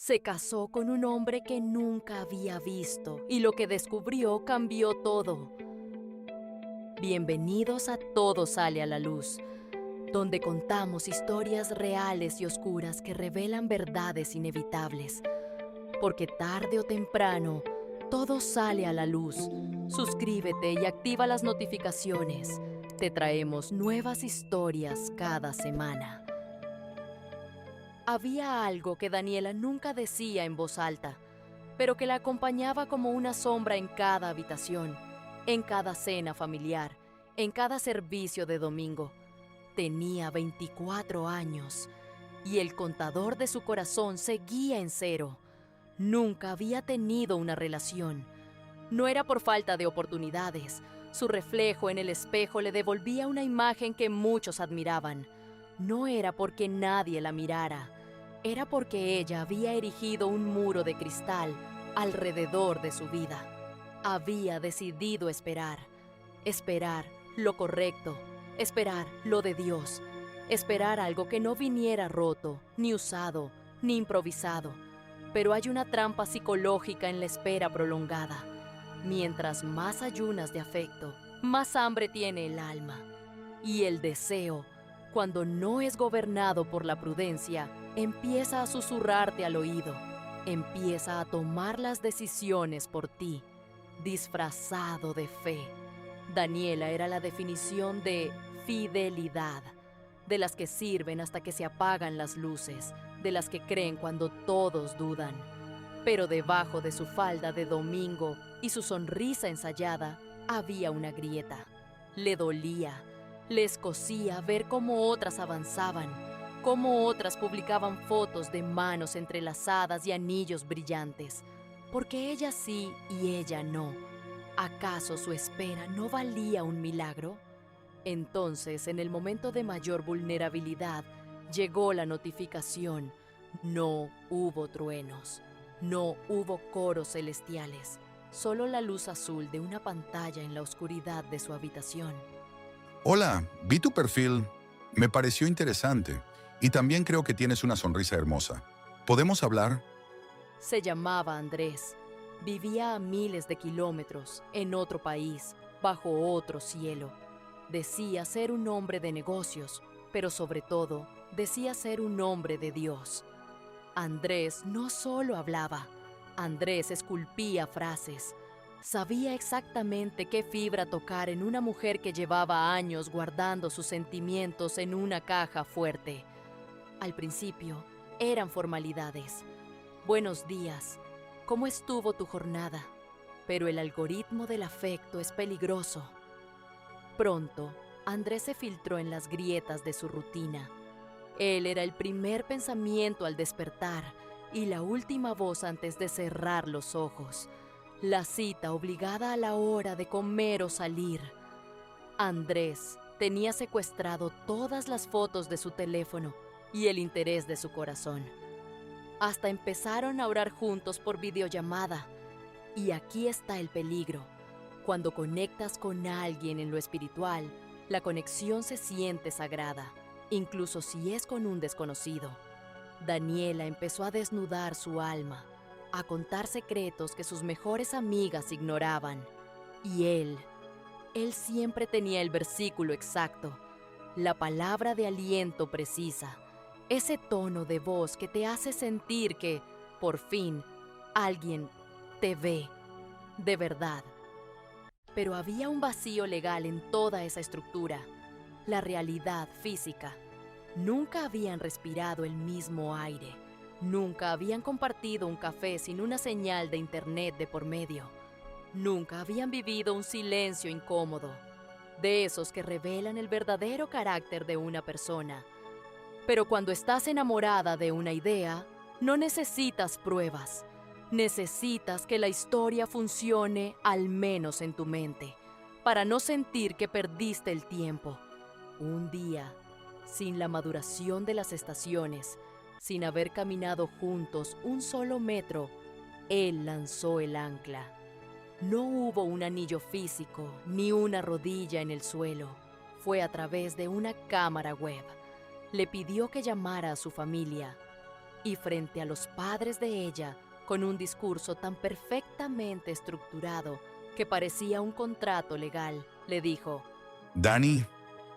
Se casó con un hombre que nunca había visto y lo que descubrió cambió todo. Bienvenidos a Todo Sale a la Luz, donde contamos historias reales y oscuras que revelan verdades inevitables. Porque tarde o temprano, todo sale a la luz. Suscríbete y activa las notificaciones. Te traemos nuevas historias cada semana. Había algo que Daniela nunca decía en voz alta, pero que la acompañaba como una sombra en cada habitación, en cada cena familiar, en cada servicio de domingo. Tenía 24 años y el contador de su corazón seguía en cero. Nunca había tenido una relación. No era por falta de oportunidades. Su reflejo en el espejo le devolvía una imagen que muchos admiraban. No era porque nadie la mirara. Era porque ella había erigido un muro de cristal alrededor de su vida. Había decidido esperar. Esperar lo correcto. Esperar lo de Dios. Esperar algo que no viniera roto, ni usado, ni improvisado. Pero hay una trampa psicológica en la espera prolongada. Mientras más ayunas de afecto, más hambre tiene el alma. Y el deseo, cuando no es gobernado por la prudencia, empieza a susurrarte al oído. Empieza a tomar las decisiones por ti, disfrazado de fe. Daniela era la definición de fidelidad, de las que sirven hasta que se apagan las luces, de las que creen cuando todos dudan. Pero debajo de su falda de domingo y su sonrisa ensayada había una grieta. Le dolía, le escocía ver cómo otras avanzaban, cómo otras publicaban fotos de manos entrelazadas y anillos brillantes. Porque ella sí y ella no. ¿Acaso su espera no valía un milagro? Entonces, en el momento de mayor vulnerabilidad, llegó la notificación. No hubo truenos, no hubo coros celestiales, solo la luz azul de una pantalla en la oscuridad de su habitación. Hola, vi tu perfil. Me pareció interesante. Y también creo que tienes una sonrisa hermosa. ¿Podemos hablar? Se llamaba Andrés. Vivía a miles de kilómetros, en otro país, bajo otro cielo. Decía ser un hombre de negocios, pero sobre todo, decía ser un hombre de Dios. Andrés no solo hablaba, Andrés esculpía frases. Sabía exactamente qué fibra tocar en una mujer que llevaba años guardando sus sentimientos en una caja fuerte. Al principio, eran formalidades. Buenos días, ¿cómo estuvo tu jornada? Pero el algoritmo del afecto es peligroso. Pronto, Andrés se filtró en las grietas de su rutina. Él era el primer pensamiento al despertar y la última voz antes de cerrar los ojos. La cita obligada a la hora de comer o salir. Andrés tenía secuestrado todas las fotos de su teléfono y el interés de su corazón. Hasta empezaron a orar juntos por videollamada. Y aquí está el peligro. Cuando conectas con alguien en lo espiritual, la conexión se siente sagrada, incluso si es con un desconocido. Daniela empezó a desnudar su alma, a contar secretos que sus mejores amigas ignoraban. Y él siempre tenía el versículo exacto, la palabra de aliento precisa, ese tono de voz que te hace sentir que, por fin, alguien te ve, de verdad. Pero había un vacío legal en toda esa estructura, la realidad física. Nunca habían respirado el mismo aire, nunca habían compartido un café sin una señal de internet de por medio, nunca habían vivido un silencio incómodo, de esos que revelan el verdadero carácter de una persona. Pero cuando estás enamorada de una idea, no necesitas pruebas. Necesitas que la historia funcione al menos en tu mente, para no sentir que perdiste el tiempo. Un día, sin la maduración de las estaciones, sin haber caminado juntos un solo metro, él lanzó el ancla. No hubo un anillo físico ni una rodilla en el suelo. Fue a través de una cámara web. Le pidió que llamara a su familia. y frente a los padres de ella, con un discurso tan perfectamente estructurado que parecía un contrato legal, le dijo: Dani,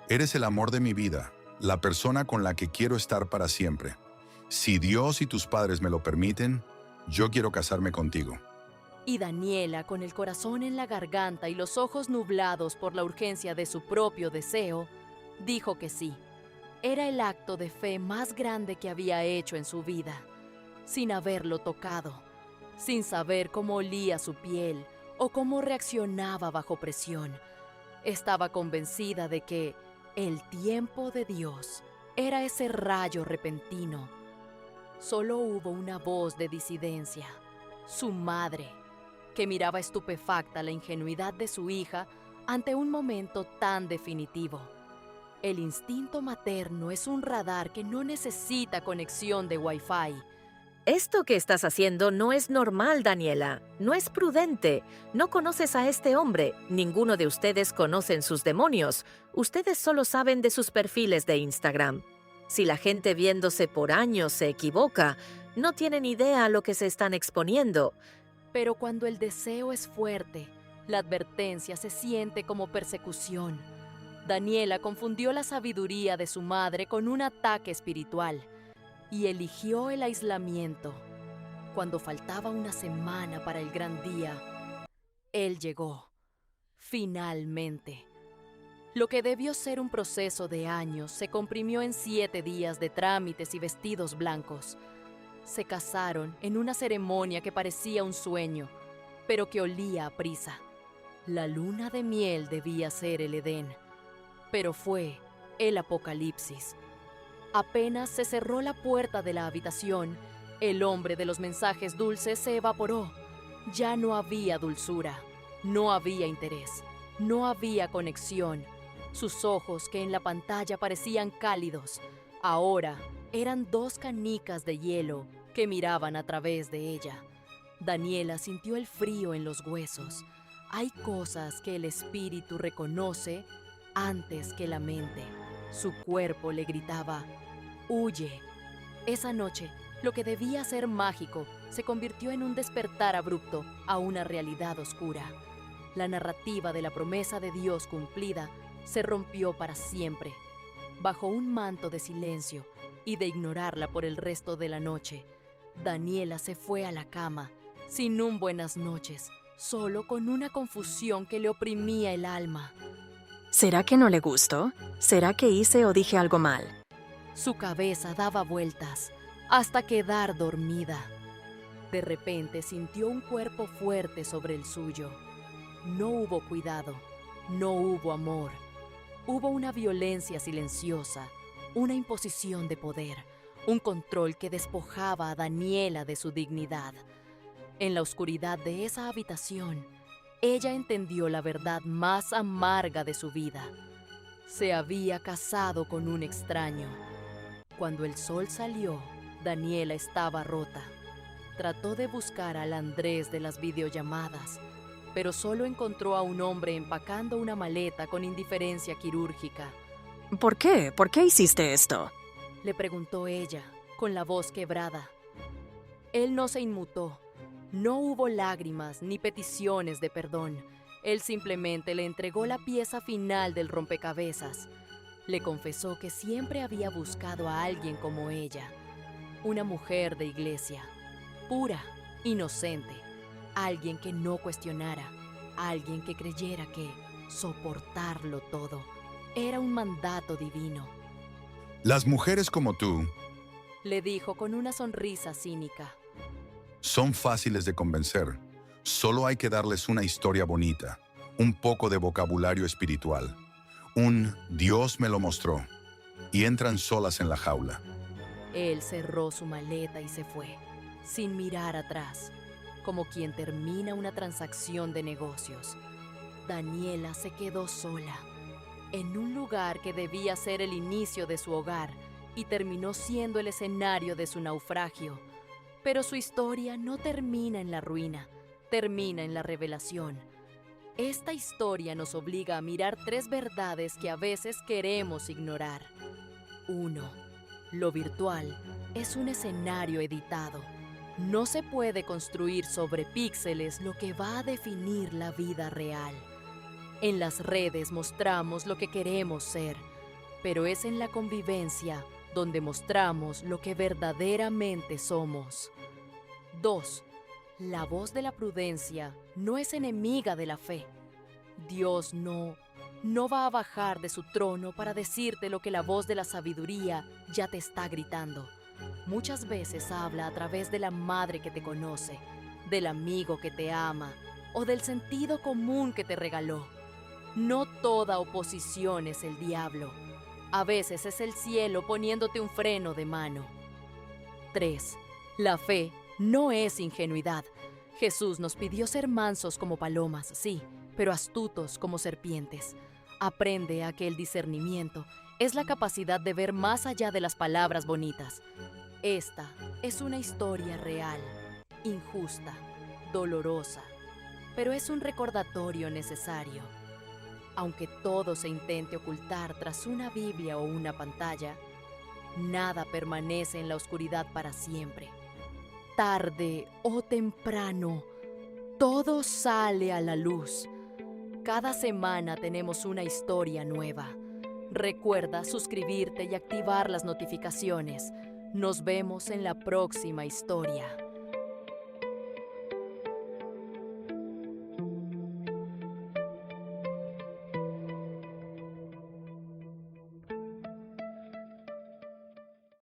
eres el amor de mi vida, la persona con la que quiero estar para siempre. Si Dios y tus padres me lo permiten, yo quiero casarme contigo. Y Daniela, con el corazón en la garganta y los ojos nublados por la urgencia de su propio deseo, dijo que sí. Era el acto de fe más grande que había hecho en su vida, sin haberlo tocado, sin saber cómo olía su piel o cómo reaccionaba bajo presión. Estaba convencida de que el tiempo de Dios era ese rayo repentino. Solo hubo una voz de disidencia, su madre, que miraba estupefacta la ingenuidad de su hija ante un momento tan definitivo. El instinto materno es un radar que no necesita conexión de Wi-Fi. Esto que estás haciendo no es normal, Daniela. No es prudente. No conoces a este hombre. Ninguno de ustedes conocen sus demonios. Ustedes solo saben de sus perfiles de Instagram. Si la gente viéndose por años se equivoca, no tienen idea a lo que se están exponiendo. Pero cuando el deseo es fuerte, la advertencia se siente como persecución. Daniela confundió la sabiduría de su madre con un ataque espiritual y eligió el aislamiento. Cuando faltaba una semana para el gran día, él llegó, finalmente. Lo que debió ser un proceso de años se comprimió en 7 días de trámites y vestidos blancos. Se casaron en una ceremonia que parecía un sueño, pero que olía a prisa. La luna de miel debía ser el Edén, pero fue el apocalipsis. Apenas se cerró la puerta de la habitación, el hombre de los mensajes dulces se evaporó. Ya no había dulzura, no había interés, no había conexión. Sus ojos, que en la pantalla parecían cálidos, ahora eran 2 canicas de hielo que miraban a través de ella. Daniela sintió el frío en los huesos. Hay cosas que el espíritu reconoce antes que la mente. Su cuerpo le gritaba: «Huye». Esa noche, lo que debía ser mágico se convirtió en un despertar abrupto a una realidad oscura. La narrativa de la promesa de Dios cumplida se rompió para siempre. Bajo un manto de silencio y de ignorarla por el resto de la noche, Daniela se fue a la cama, sin un buenas noches, solo con una confusión que le oprimía el alma. ¿Será que no le gustó? ¿Será que hice o dije algo mal? Su cabeza daba vueltas hasta quedar dormida. De repente sintió un cuerpo fuerte sobre el suyo. No hubo cuidado, no hubo amor. Hubo una violencia silenciosa, una imposición de poder, un control que despojaba a Daniela de su dignidad. En la oscuridad de esa habitación, ella entendió la verdad más amarga de su vida. Se había casado con un extraño. Cuando el sol salió, Daniela estaba rota. Trató de buscar al Andrés de las videollamadas, pero solo encontró a un hombre empacando una maleta con indiferencia quirúrgica. ¿Por qué? ¿Por qué hiciste esto? Le preguntó ella, con la voz quebrada. Él no se inmutó. No hubo lágrimas ni peticiones de perdón. Él simplemente le entregó la pieza final del rompecabezas. Le confesó que siempre había buscado a alguien como ella, una mujer de iglesia, pura, inocente, alguien que no cuestionara, alguien que creyera que soportarlo todo era un mandato divino. Las mujeres como tú Le dijo con una sonrisa cínica. son fáciles de convencer. Solo hay que darles una historia bonita, un poco de vocabulario espiritual, un Dios me lo mostró, y entran solas en la jaula. Él cerró su maleta y se fue, sin mirar atrás, como quien termina una transacción de negocios. Daniela se quedó sola, en un lugar que debía ser el inicio de su hogar y terminó siendo el escenario de su naufragio. Pero su historia no termina en la ruina, termina en la revelación. Esta historia nos obliga a mirar 3 verdades que a veces queremos ignorar. 1. Lo virtual es un escenario editado. No se puede construir sobre píxeles lo que va a definir la vida real. En las redes mostramos lo que queremos ser, pero es en la convivencia donde mostramos lo que verdaderamente somos. 2. La voz de la prudencia no es enemiga de la fe. Dios no va a bajar de su trono para decirte lo que la voz de la sabiduría ya te está gritando. Muchas veces habla a través de la madre que te conoce, del amigo que te ama o del sentido común que te regaló. No toda oposición es el diablo. A veces es el cielo poniéndote un freno de mano. 3. La fe no es ingenuidad. Jesús nos pidió ser mansos como palomas, sí, pero astutos como serpientes. Aprende a que el discernimiento es la capacidad de ver más allá de las palabras bonitas. Esta es una historia real, injusta, dolorosa, pero es un recordatorio necesario. Aunque todo se intente ocultar tras una Biblia o una pantalla, nada permanece en la oscuridad para siempre. Tarde o temprano, todo sale a la luz. Cada semana tenemos una historia nueva. Recuerda suscribirte y activar las notificaciones. Nos vemos en la próxima historia.